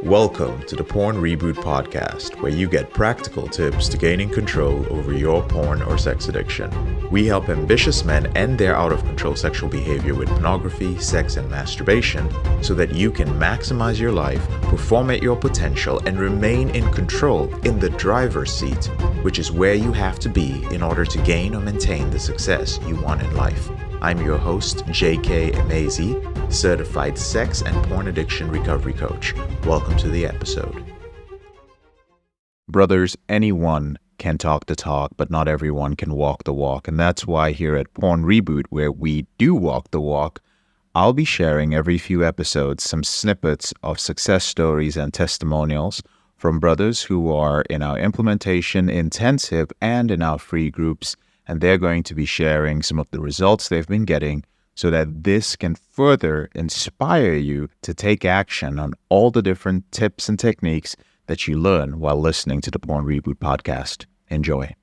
Welcome to the Porn Reboot podcast, where you get practical tips to gaining control over your porn or sex addiction. We help ambitious men end their out-of-control sexual behavior with pornography, sex, and masturbation so that you can maximize your life, perform at your potential, and remain in control in the driver's seat, which is where you have to be in order to gain or maintain the success you want in life. I'm your host, J.K. Amazi, certified sex and porn addiction recovery coach. Welcome to the episode. Brothers, anyone can talk the talk, but not everyone can walk the walk. And that's why here at Porn Reboot, where we do walk the walk, I'll be sharing every few episodes some snippets of success stories and testimonials from brothers who are in our implementation intensive and in our free groups. And they're going to be sharing some of the results they've been getting so that this can further inspire you to take action on all the different tips and techniques that you learn while listening to the Porn Reboot podcast. Enjoy.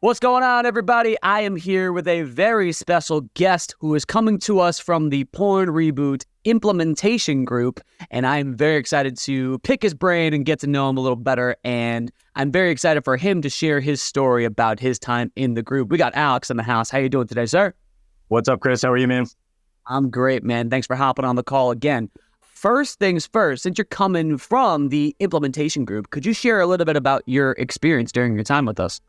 What's going on, everybody? I am here with a very special guest who is coming to us from the Porn Reboot implementation group, and I'm very excited to pick his brain and get to know him a little better, and I'm very excited for him to share his story about his time in the group. We got Alex in the house. How you doing today, sir? What's up, Chris? How are you, man? I'm great, man. Thanks for hopping on the call again. First things first, since you're coming from the implementation group, could you share a little bit about your experience during your time with us?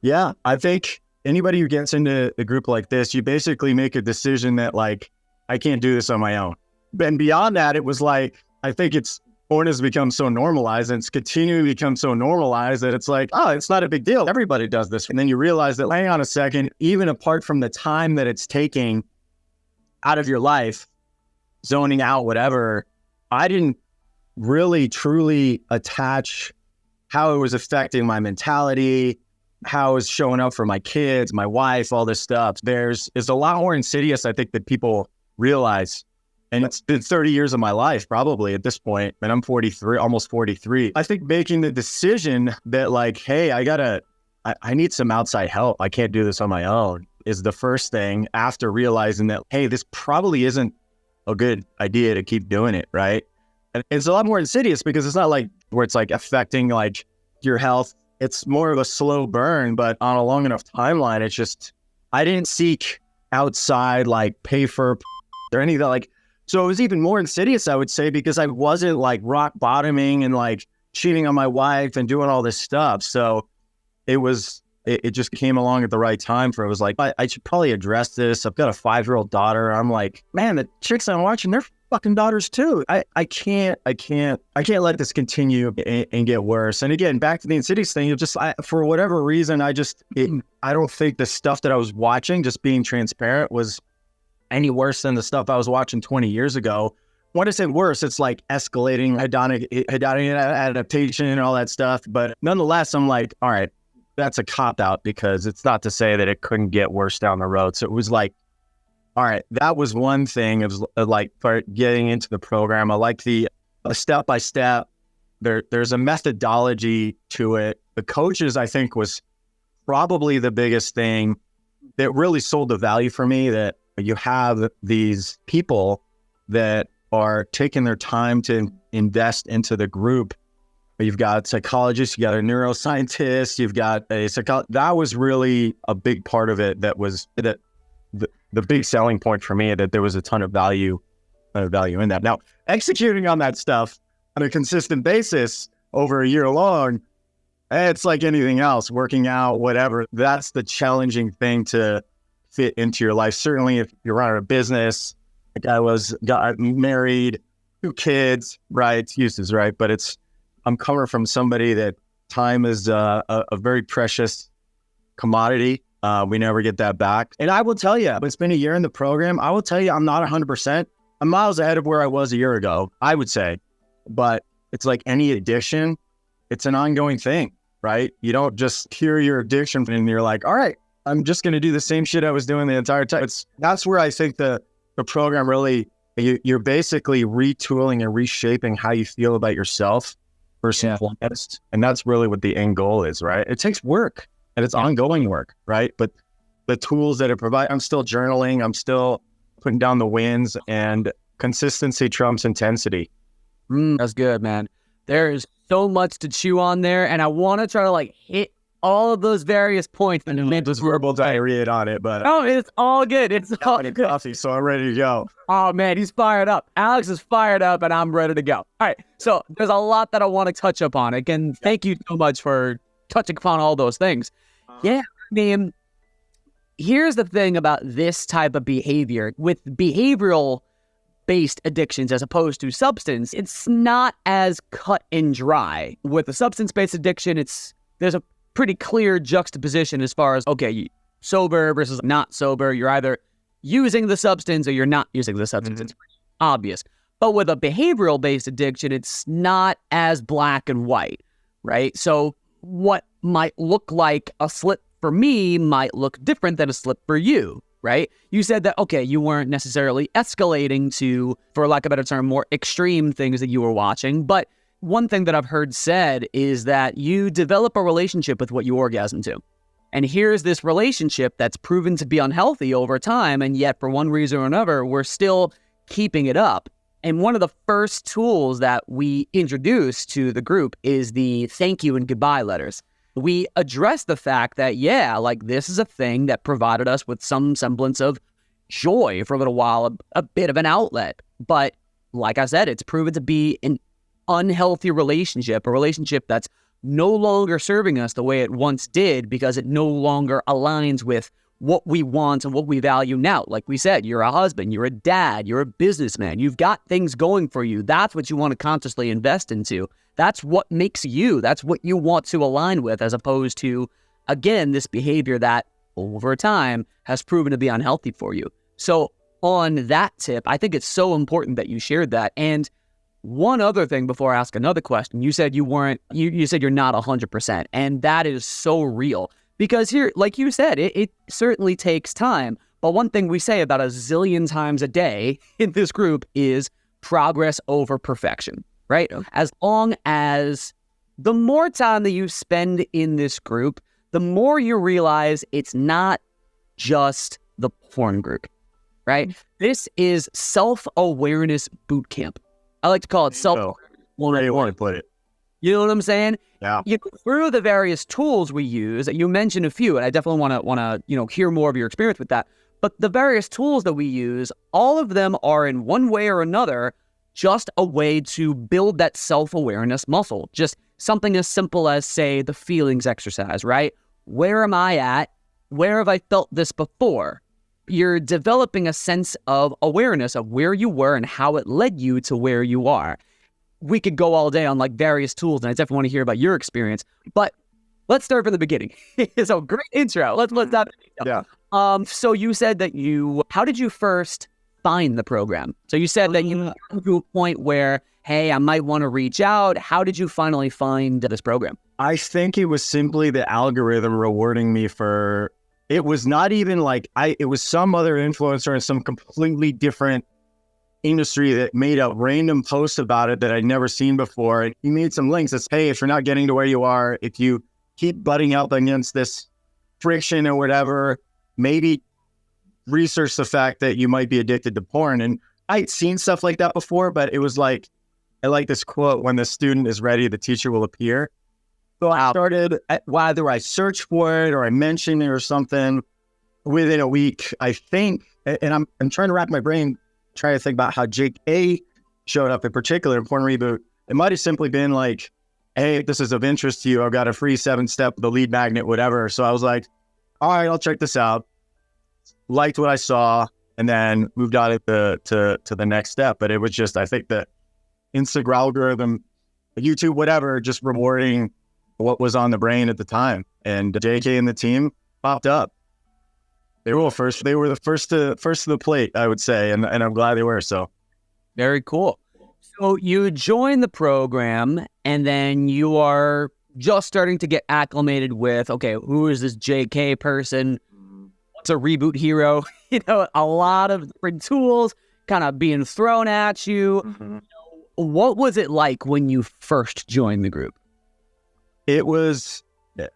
Yeah, I think anybody who gets into a group like this, you basically make a decision that, like, I can't do this on my own. And beyond that, it was like, I think porn has become so normalized and it's continuing to become so normalized that it's like, oh, it's not a big deal. Everybody does this. And then you realize that, hang on a second, even apart from the time that it's taking out of your life, zoning out, whatever, I didn't really truly attach how it was affecting my mentality, how it was showing up for my kids, my wife, all this stuff. There's a lot more insidious, I think, that people realize. And it's been 30 years of my life, probably at this point, and I'm 43, almost 43. I think making the decision that, like, hey, I need some outside help. I can't do this on my own is the first thing, after realizing that, hey, this probably isn't a good idea to keep doing it, right? And it's a lot more insidious because it's not like where it's like affecting like your health. It's more of a slow burn, but on a long enough timeline, it's just, I didn't seek outside, like, pay for or any of that, like, so it was even more insidious, I would say, because I wasn't like rock bottoming and like cheating on my wife and doing all this stuff. So it just came along at the right time for, it was like, I should probably address this. I've got a 5-year-old daughter. I'm like, man, the chicks I'm watching, they're fucking daughters too. I can't let this continue and get worse. And again, back to the insidious thing, for whatever reason, I don't think the stuff that I was watching, just being transparent, was any worse than the stuff I was watching 20 years ago. When I say worse, it's like escalating hedonic adaptation and all that stuff. But nonetheless, I'm like, all right, that's a cop-out, because it's not to say that it couldn't get worse down the road. So it was like, all right, that was one thing. It was like, for getting into the program, I like the step-by-step. There's a methodology to it. The coaches, I think, was probably the biggest thing that really sold the value for me, that you have these people that are taking their time to invest into the group. You've got psychologists, you got a neuroscientist, you've got a psychologist. That was really a big part of it. That was the big selling point for me, that there was a ton of value in that. Now, executing on that stuff on a consistent basis over a year long, it's like anything else, working out, whatever. That's the challenging thing to fit into your life. Certainly if you're running a business, like got married, 2 kids, right? Excuses, right? But I'm coming from somebody that time is a very precious commodity. We never get that back. And I will tell you, it's been a year in the program. I will tell you, I'm not 100%. I'm miles ahead of where I was a year ago, I would say. But it's like any addiction, it's an ongoing thing, right? You don't just cure your addiction and you're like, all right, I'm just going to do the same shit I was doing the entire time. That's where I think the program really, you're basically retooling and reshaping how you feel about yourself first and foremost. And that's really what the end goal is, right? It takes work and it's ongoing work, right? But the tools that it provides, I'm still journaling, I'm still putting down the wins, and consistency trumps intensity. That's good, man. There is so much to chew on there, and I want to try to like hit all of those various points. I know just verbal diarrhea on it, but oh, it's all good. It's all good. good. Coffee, so I'm ready to go. Oh man, he's fired up. Alex is fired up, and I'm ready to go. All right, so there's a lot that I want to touch upon. Again, thank you so much for touching upon all those things. Yeah, I mean, here's the thing about this type of behavior with behavioral based addictions as opposed to substance, it's not as cut and dry. With a substance-based addiction, there's a pretty clear juxtaposition as far as, okay, sober versus not sober. You're either using the substance or you're not using the substance. It's pretty obvious. But with a behavioral-based addiction, it's not as black and white, right? So what might look like a slip for me might look different than a slip for you. Right? You said that, okay, you weren't necessarily escalating to, for lack of a better term, more extreme things that you were watching. But one thing that I've heard said is that you develop a relationship with what you orgasm to. And here's this relationship that's proven to be unhealthy over time. And yet, for one reason or another, we're still keeping it up. And one of the first tools that we introduced to the group is the thank you and goodbye letters. We address the fact that, yeah, like this is a thing that provided us with some semblance of joy for a little while, a bit of an outlet. But like I said, it's proven to be an unhealthy relationship, a relationship that's no longer serving us the way it once did because it no longer aligns with what we want and what we value now. Like we said, you're a husband, you're a dad, you're a businessman, you've got things going for you. That's what you want to consciously invest into. That's what makes you. That's what you want to align with, as opposed to, again, this behavior that over time has proven to be unhealthy for you. So on that tip, I think it's so important that you shared that. And one other thing before I ask another question, you said you said you're not 100%. And that is so real. Because here, like you said, it certainly takes time. But one thing we say about a zillion times a day in this group is progress over perfection. Right? As long as the more time that you spend in this group, the more you realize it's not just the porn group, right? This is self-awareness boot camp. I like to call it Where you want to put it. You know what I'm saying? Yeah. Through the various tools we use, you mentioned a few, and I definitely want to hear more of your experience with that. But the various tools that we use, all of them are in one way or another just a way to build that self-awareness muscle. Just something as simple as, say, the feelings exercise, right? Where am I at? Where have I felt this before? You're developing a sense of awareness of where you were and how it led you to where you are. We could go all day on like various tools, and I definitely want to hear about your experience. But let's start from the beginning. So great intro. Let's dive into it. Yeah. So you said that how did you first find the program? So you said that you got to a point where, hey, I might want to reach out. How did you finally find this program? I think it was simply the algorithm rewarding me for, it was not even like, it was some other influencer in some completely different industry that made a random post about it that I'd never seen before. And he made some links that says, hey, if you're not getting to where you are, if you keep butting up against this friction or whatever, maybe research the fact that you might be addicted to porn. And I'd seen stuff like that before, but it was like, I like this quote, when the student is ready, the teacher will appear. So I started, whether I searched for it or I mentioned it or something, within a week, I think, and I'm trying to wrap my brain, trying to think about how Jake A showed up in particular in Porn Reboot. It might have simply been like, hey, if this is of interest to you, I've got a free 7-step, the lead magnet, whatever. So I was like, all right, I'll check this out. Liked what I saw, and then moved on to the next step. But it was just, I think the Instagram algorithm, YouTube, whatever, just rewarding what was on the brain at the time. And JK and the team popped up. They were first. They were the first to the plate, I would say, and I'm glad they were. So very cool. So you join the program, and then you are just starting to get acclimated with, okay, who is this JK person? What's a reboot hero? A lot of different tools kind of being thrown at you. Mm-hmm. What was it like when you first joined the group? It was,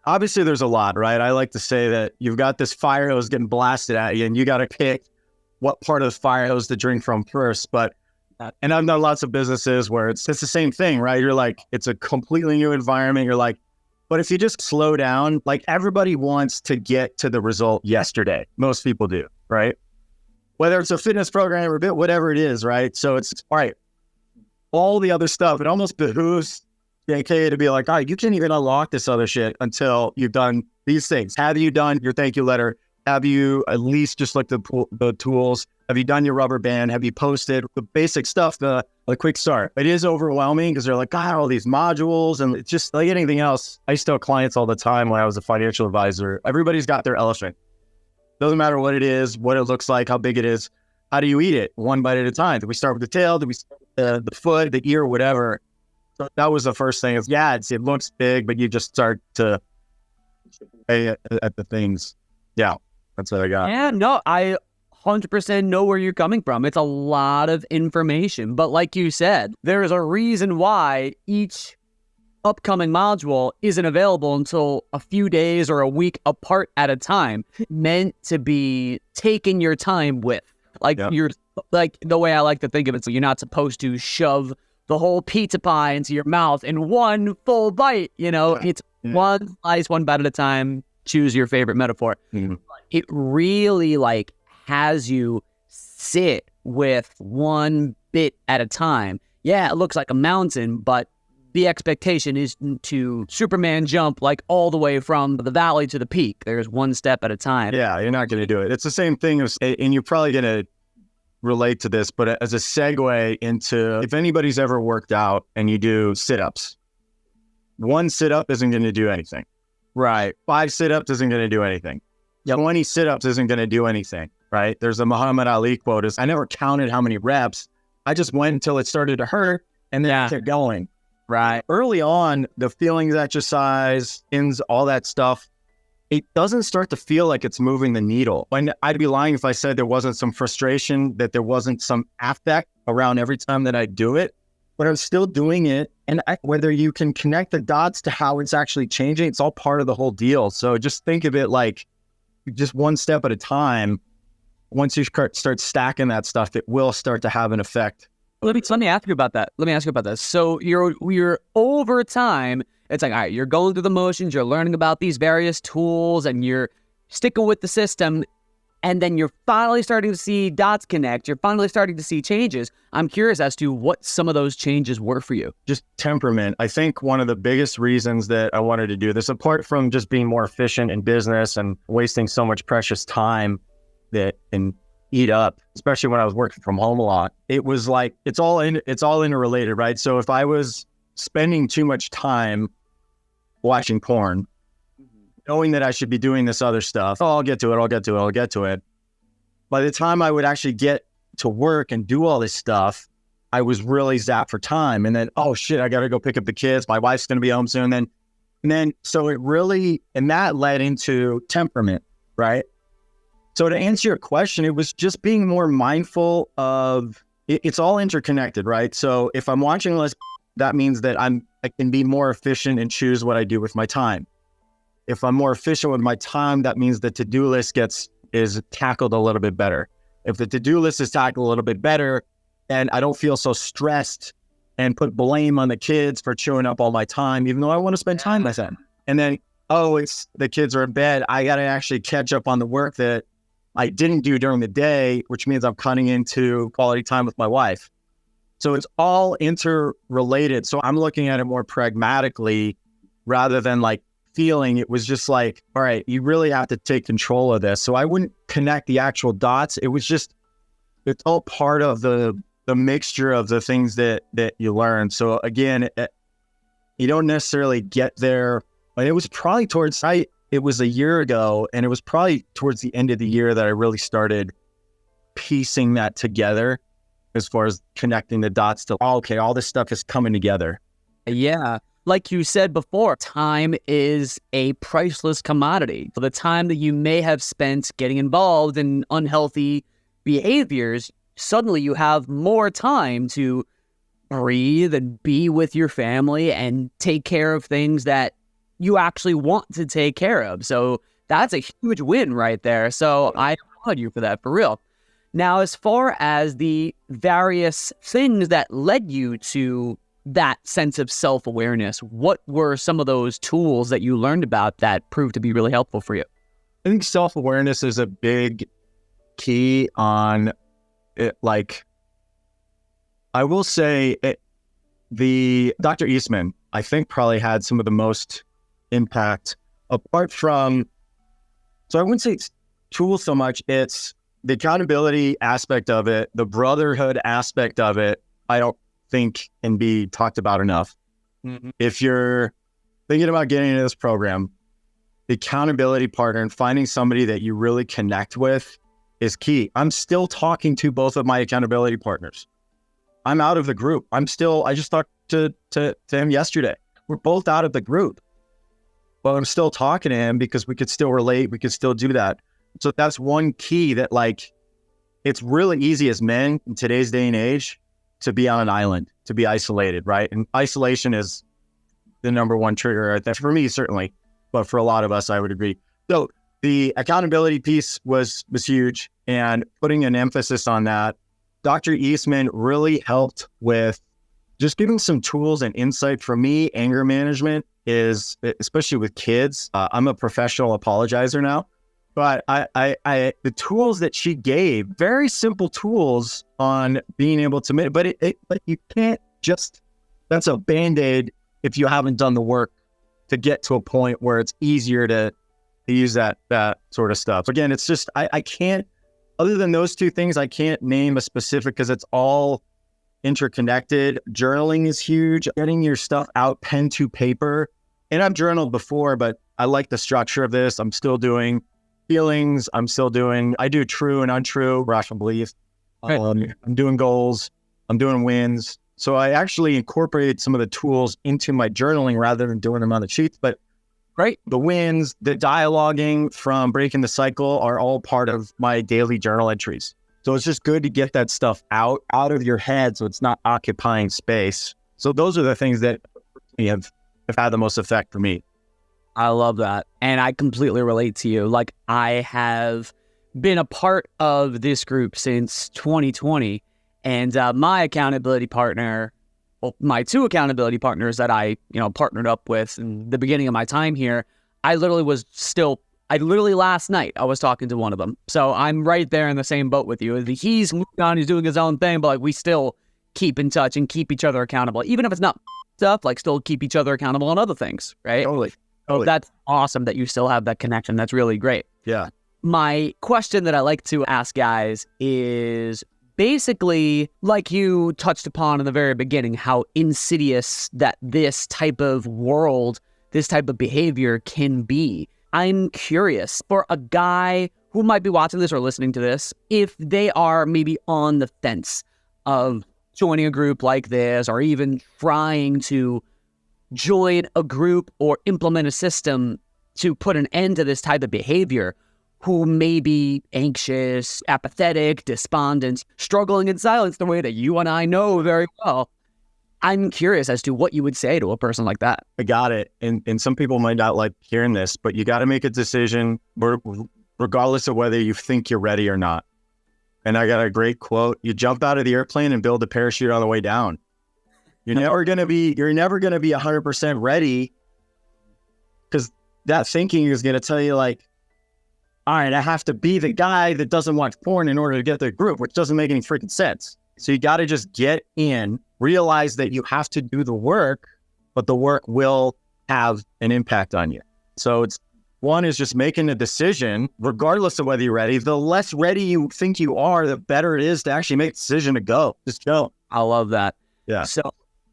obviously there's a lot, right? I like to say that you've got this fire hose getting blasted at you, and you got to pick what part of the fire hose to drink from first. But And I've done lots of businesses where it's the same thing, right? You're like, it's a completely new environment. You're like, but if you just slow down, like everybody wants to get to the result yesterday. Most people do, right? Whether it's a fitness program or a bit, whatever it is, right? So it's all right. All the other stuff, it almost behooves JK to be like, all right, you can't even unlock this other shit until you've done these things. Have you done your thank you letter? Have you at least just looked at the tools? Have you done your rubber band? Have you posted the basic stuff, the quick start? It is overwhelming because they're like, God, all these modules. And it's just like anything else. I used to tell clients all the time when I was a financial advisor, everybody's got their elephant. Doesn't matter what it is, what it looks like, how big it is. How do you eat it? One bite at a time. Do we start with the tail? Do we start with the foot, the ear, whatever? So that was the first thing. It looks big, but you just start to pay at the things. Yeah, that's what I got. Yeah, no, I 100% know where you're coming from. It's a lot of information. But like you said, there is a reason why each upcoming module isn't available until a few days or a week apart at a time, meant to be taking your time with. Like you're like the way I like to think of it. So you're not supposed to shove the whole pizza pie into your mouth in one full bite. It's one slice, one bite at a time. Choose your favorite metaphor. Mm-hmm. It really has you sit with one bit at a time. Yeah, it looks like a mountain, but the expectation is to Superman jump all the way from the valley to the peak. There's one step at a time. Yeah, you're not going to do it. It's the same thing as, and you're probably going to relate to this, but as a segue into, if anybody's ever worked out and you do sit-ups, one sit-up isn't going to do anything. Right. 5 sit-ups isn't going to do anything. 20 sit-ups isn't going to do anything, right? There's a Muhammad Ali quote. I never counted how many reps. I just went until it started to hurt and then kept going. Right. Early on, the feelings exercise, all that stuff, it doesn't start to feel like it's moving the needle. And I'd be lying if I said there wasn't some frustration, that there wasn't some affect around every time that I do it, but I'm still doing it. And whether you can connect the dots to how it's actually changing, it's all part of the whole deal. So just think of it like just one step at a time. Once you start stacking that stuff, it will start to have an effect. Let me ask you about that. So you're over time, it's like, all right, you're going through the motions, you're learning about these various tools, and you're sticking with the system, and then you're finally starting to see dots connect. You're finally starting to see changes. I'm curious as to what some of those changes were for you. Just temperament. I think one of the biggest reasons that I wanted to do this, apart from just being more efficient in business and wasting so much precious time that can eat up, especially when I was working from home a lot, it was like, it's all interrelated, right? So if I was spending too much time watching porn, knowing that I should be doing this other stuff, I'll get to it. By the time I would actually get to work and do all this stuff, I was really zapped for time. And then, oh shit, I got to go pick up the kids. My wife's going to be home soon. And then, so it really, and that led into temperament, right? So to answer your question, it was just being more mindful of, it's all interconnected, right? So if I'm watching less, that means that I can be more efficient and choose what I do with my time. If I'm more efficient with my time, that means the to-do list is tackled a little bit better. If the to-do list is tackled a little bit better, and I don't feel so stressed and put blame on the kids for chewing up all my time, even though I want to spend time with them. And then, it's the kids are in bed. I got to actually catch up on the work that I didn't do during the day, which means I'm cutting into quality time with my wife. So it's all interrelated. So I'm looking at it more pragmatically rather than feeling. It was just like, all right, you really have to take control of this. So I wouldn't connect the actual dots. It was just, it's all part of the mixture of the things that you learn. So again, you don't necessarily get there. But it was probably it was a year ago, and it was probably towards the end of the year that I really started piecing that together as far as connecting the dots to, okay, all this stuff is coming together. Yeah. Like you said before, time is a priceless commodity. For the time that you may have spent getting involved in unhealthy behaviors, suddenly you have more time to breathe and be with your family and take care of things that you actually want to take care of. So that's a huge win right there. So I applaud you for that, for real. Now, as far as the various things that led you to that sense of self-awareness, what were some of those tools that you learned about that proved to be really helpful for you? I think self-awareness is a big key on it. Like, I will say the Dr. Eastman, I think, probably had some of the most impact apart from, so I wouldn't say it's tools so much, it's the accountability aspect of it, the brotherhood aspect of it, I don't think can be talked about enough. Mm-hmm. If you're thinking about getting into this program, the accountability partner and finding somebody that you really connect with is key. I'm still talking to both of my accountability partners. I'm out of the group. I just talked to him yesterday. We're both out of the group, but I'm still talking to him because we could still relate. We could still do that. So that's one key that, like, it's really easy as men in today's day and age to be on an island, to be isolated, right? And isolation is the number one trigger right there. For me, certainly, but for a lot of us, I would agree. So the accountability piece was huge, and putting an emphasis on that. Dr. Eastman really helped with just giving some tools and insight. For me, anger management is, especially with kids, I'm a professional apologizer now, but the tools that she gave, very simple tools on being able to, but you can't just, that's a Band-Aid if you haven't done the work to get to a point where it's easier to use that sort of stuff. So again, it's just, I can't, other than those two things, I can't name a specific because it's all interconnected. Journaling is huge. Getting your stuff out pen to paper. And I've journaled before, but I like the structure of this. I'm still doing feelings. I do true and untrue, rational beliefs. Right. I'm doing goals. I'm doing wins. So I actually incorporated some of the tools into my journaling rather than doing them on the sheets. But Right. the wins, the dialoguing from breaking the cycle are all part of my daily journal entries. So it's just good to get that stuff out of your head so it's not occupying space. So those are the things that have had the most effect for me. I love that. And I completely relate to you. Like, I have been a part of this group since 2020, and my accountability partner, well, my two accountability partners that I, partnered up with in the beginning of my time here, I literally last night, I was talking to one of them. So I'm right there in the same boat with you. He's moved on, he's doing his own thing, but like, we still keep in touch and keep each other accountable. Even if it's not stuff, like, still keep each other accountable on other things, right? Totally. So that's awesome that you still have that connection. That's really great. Yeah. My question that I like to ask guys is basically, like you touched upon in the very beginning, how insidious that this type of world, this type of behavior can be. I'm curious, for a guy who might be watching this or listening to this, if they are maybe on the fence of joining a group like this, or even trying to join a group or implement a system to put an end to this type of behavior, who may be anxious, apathetic, despondent, struggling in silence the way that you and I know very well, I'm curious as to what you would say to a person like that. I got it. And some people might not like hearing this, but you got to make a decision regardless of whether you think you're ready or not. And I got a great quote: you jump out of the airplane and build a parachute on the way down. You're never going to be 100% ready, because that thinking is going to tell you, like, all right, I have to be the guy that doesn't watch porn in order to get the group, which doesn't make any freaking sense. So you got to just get in, realize that you have to do the work, but the work will have an impact on you. So one is just making a decision, regardless of whether you're ready. The less ready you think you are, the better it is to actually make a decision to go. Just go. I love that. Yeah. So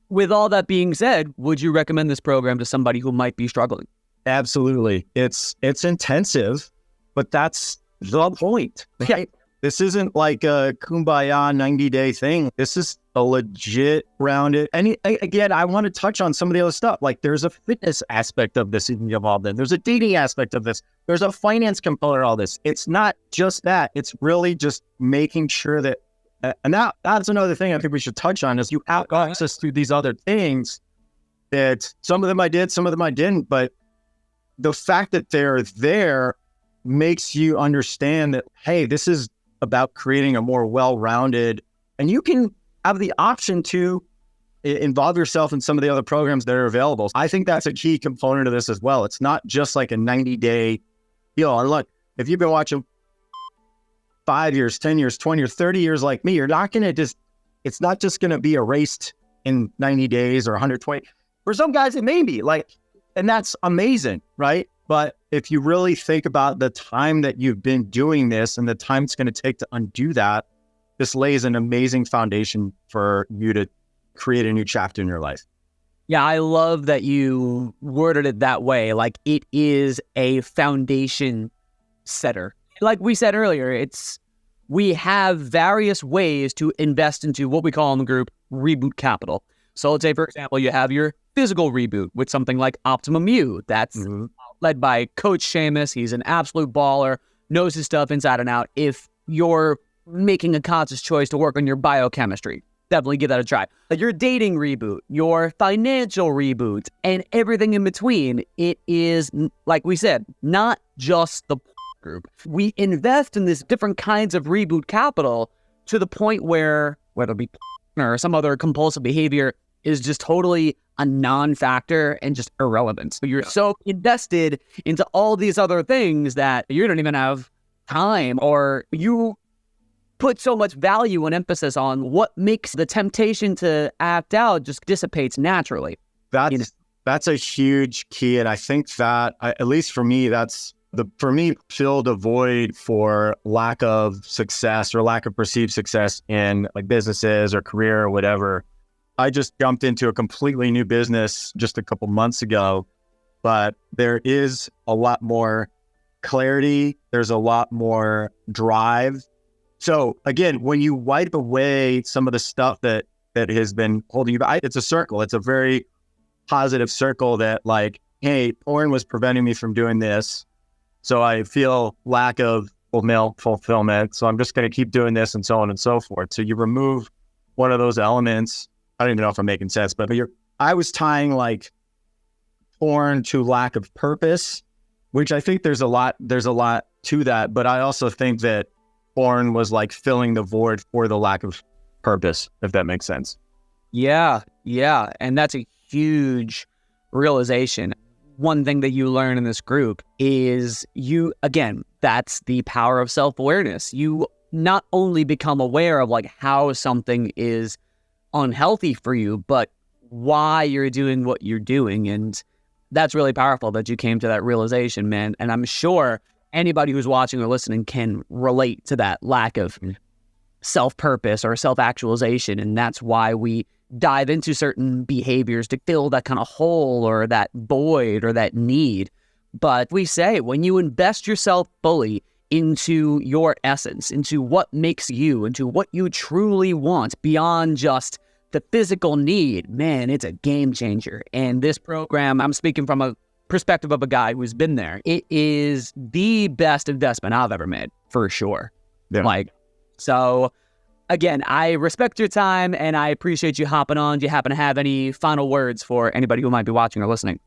with all that being said, would you recommend this program to somebody who might be struggling? Absolutely. It's intensive, but that's the point. Right? This isn't like a kumbaya 90-day thing. This is a legit rounded. And again, I want to touch on some of the other stuff. Like, there's a fitness aspect of this involved in. There's a dating aspect of this. There's a finance component of all this. It's not just that. It's really just making sure that, and that's another thing I think we should touch on, is you have access to these other things that some of them I did, some of them I didn't. But the fact that they're there makes you understand that, hey, this is about creating a more well-rounded, and you can have the option to involve yourself in some of the other programs that are available. I think that's a key component of this as well. It's not just like a 90-day deal. And look, if you've been watching 5 years, 10 years, 20 or 30 years like me, you're not going to just, it's not just going to be erased in 90 days or 120. For some guys, it may be like, and that's amazing, right? But if you really think about the time that you've been doing this and the time it's going to take to undo that, this lays an amazing foundation for you to create a new chapter in your life. Yeah, I love that you worded it that way. Like, it is a foundation setter. Like we said earlier, we have various ways to invest into what we call in the group reboot capital. So let's say, for example, you have your physical reboot with something like Optimum U. That's led by Coach Seamus. He's an absolute baller, knows his stuff inside and out. If you're making a conscious choice to work on your biochemistry, definitely give that a try. Your dating reboot, your financial reboot, and everything in between. It is, like we said, not just the group. We invest in these different kinds of reboot capital to the point where, whether it be or some other compulsive behavior, is just totally a non-factor and just irrelevant. You're so invested into all these other things that you don't even have time, or you put so much value and emphasis on what makes the temptation to act out just dissipates naturally. That's a huge key. And I think that, at least for me, filled a void for lack of success or lack of perceived success in like businesses or career or whatever. I just jumped into a completely new business just a couple months ago, but there is a lot more clarity. There's a lot more drive. So again, when you wipe away some of the stuff that has been holding you back, it's a circle. It's a very positive circle that, like, hey, porn was preventing me from doing this. So I feel lack of fulfillment. So I'm just going to keep doing this, and so on and so forth. So you remove one of those elements. I don't even know if I'm making sense, but I was tying like porn to lack of purpose, which I think there's a lot to that. But I also think that porn was like filling the void for the lack of purpose, if that makes sense. Yeah. And that's a huge realization. One thing that you learn in this group is that's the power of self-awareness. You not only become aware of like how something is unhealthy for you, but why you're doing what you're doing. And that's really powerful that you came to that realization, man. And I'm sure anybody who's watching or listening can relate to that lack of self-purpose or self-actualization. And that's why we dive into certain behaviors to fill that kind of hole or that void or that need. But we say, when you invest yourself fully into your essence, into what makes you, into what you truly want beyond just the physical need, man, it's a game changer. And this program, I'm speaking from a perspective of a guy who's been there. It is the best investment I've ever made, for sure. Yeah. So again, I respect your time and I appreciate you hopping on. Do you happen to have any final words for anybody who might be watching or listening?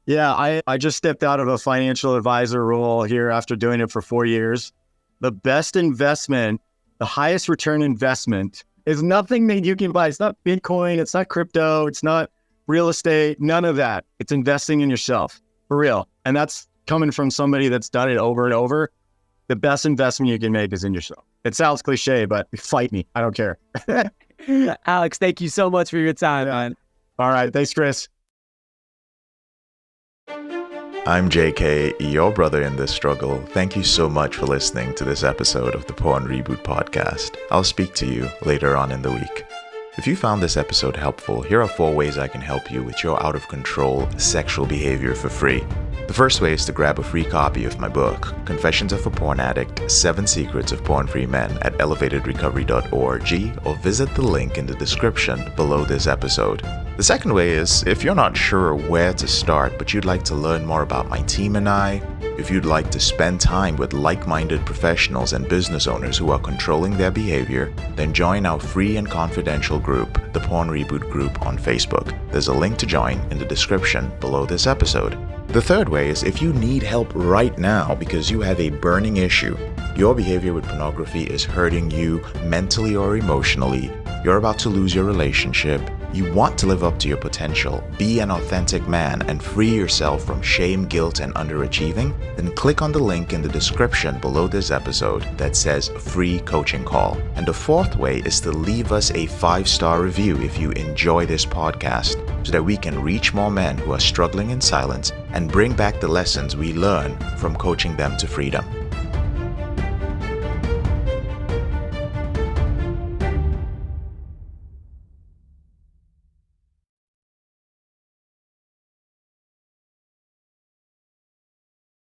Yeah, I just stepped out of a financial advisor role here after doing it for 4 years. The best investment, the highest return investment is nothing that you can buy. It's not Bitcoin. It's not crypto. It's not real estate. None of that. It's investing in yourself, for real. And that's coming from somebody that's done it over and over. The best investment you can make is in yourself. It sounds cliche, but fight me. I don't care. Alex, thank you so much for your time, man. All right. Thanks, Chris. I'm JK, your brother in this struggle. Thank you so much for listening to this episode of the Porn Reboot podcast. I'll speak to you later on in the week. If you found this episode helpful, here are 4 ways I can help you with your out of control sexual behavior for free. The first way is to grab a free copy of my book, Confessions of a Porn Addict, 7 Secrets of Porn-Free Men at elevatedrecovery.org, or visit the link in the description below this episode. The second way is, if you're not sure where to start, but you'd like to learn more about my team and I, if you'd like to spend time with like-minded professionals and business owners who are controlling their behavior, then join our free and confidential group, the Porn Reboot group on Facebook. There's a link to join in the description below this episode. The third way is if you need help right now because you have a burning issue, Your behavior with pornography is hurting you mentally or emotionally. You're about to lose your relationship. You want to live up to your potential, be an authentic man, and free yourself from shame, guilt, and underachieving? Then click on the link in the description below this episode that says free coaching call. And the fourth way is to leave us a 5-star review if you enjoy this podcast, so that we can reach more men who are struggling in silence and bring back the lessons we learn from coaching them to freedom.